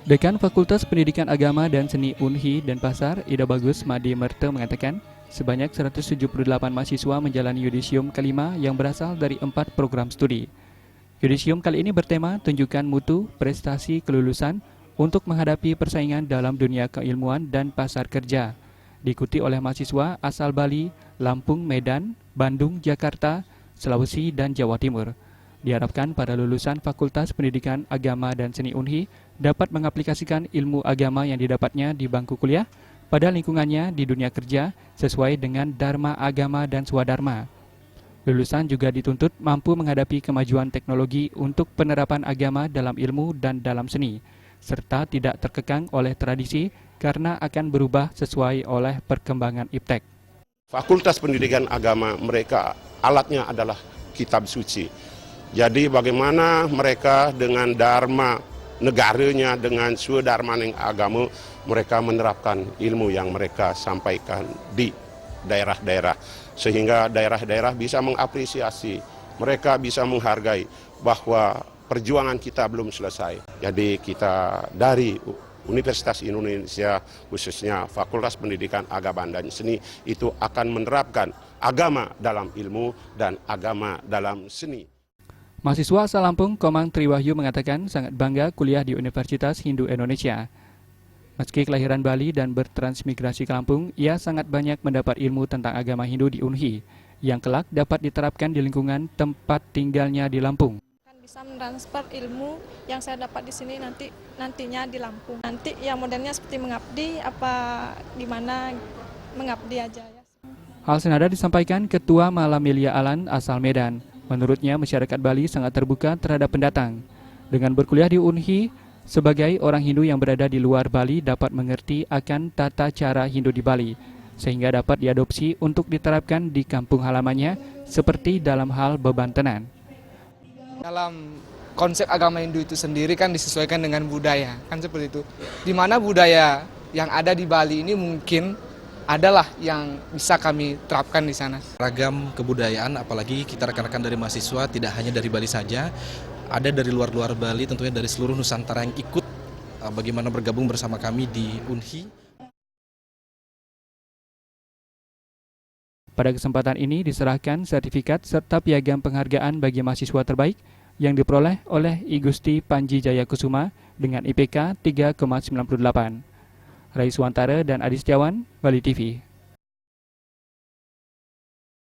Dekan Fakultas Pendidikan Agama dan Seni Unhi Denpasar, Ida Bagus Made Merte mengatakan, sebanyak 178 mahasiswa menjalani yudisium kelima yang berasal dari 4 program studi. Yudisium kali ini bertema tunjukkan mutu prestasi kelulusan untuk menghadapi persaingan dalam dunia keilmuan dan pasar kerja. Diikuti oleh mahasiswa asal Bali, Lampung, Medan, Bandung, Jakarta, Sulawesi, dan Jawa Timur. Diharapkan para lulusan Fakultas Pendidikan Agama dan Seni Unhi dapat mengaplikasikan ilmu agama yang didapatnya di bangku kuliah pada lingkungannya di dunia kerja sesuai dengan Dharma Agama dan Swadharma. Lulusan juga dituntut mampu menghadapi kemajuan teknologi untuk penerapan agama dalam ilmu dan dalam seni, serta tidak terkekang oleh tradisi karena akan berubah sesuai oleh perkembangan iptek. Fakultas Pendidikan Agama mereka alatnya adalah kitab suci. Jadi bagaimana mereka dengan dharma negaranya, dengan swadharma agama, mereka menerapkan ilmu yang mereka sampaikan di daerah-daerah. Sehingga daerah-daerah bisa mengapresiasi, mereka bisa menghargai bahwa perjuangan kita belum selesai. Jadi kita dari Universitas Indonesia, khususnya Fakultas Pendidikan Agama dan Seni, itu akan menerapkan agama dalam ilmu dan agama dalam seni. Mahasiswa asal Lampung, Komang Triwahyu mengatakan sangat bangga kuliah di Universitas Hindu Indonesia. Meski kelahiran Bali dan bertransmigrasi ke Lampung, ia sangat banyak mendapat ilmu tentang agama Hindu di Unhi, yang kelak dapat diterapkan di lingkungan tempat tinggalnya di Lampung. Bisa mentransfer ilmu yang saya dapat di sini nantinya di Lampung. Nanti ya modelnya seperti mengabdi, apa gimana mengabdi aja ya. Hal senada disampaikan Ketua Malamilia Alan asal Medan. Menurutnya, masyarakat Bali sangat terbuka terhadap pendatang. Dengan berkuliah di Unhi, sebagai orang Hindu yang berada di luar Bali dapat mengerti akan tata cara Hindu di Bali, sehingga dapat diadopsi untuk diterapkan di kampung halamannya seperti dalam hal bebantenan. Dalam konsep agama Hindu itu sendiri kan disesuaikan dengan budaya, kan seperti itu. Di mana budaya yang ada di Bali ini mungkin adalah yang bisa kami terapkan di sana. Ragam kebudayaan, apalagi kita rekan-rekan dari mahasiswa tidak hanya dari Bali saja, ada dari luar Bali, tentunya dari seluruh Nusantara yang ikut bagaimana bergabung bersama kami di Unhi. Pada kesempatan ini diserahkan sertifikat serta piagam penghargaan bagi mahasiswa terbaik yang diperoleh oleh I Gusti Panji Jayakusuma dengan IPK 3,98. Rai Suwantara dan Adi Setiawan, Bali TV.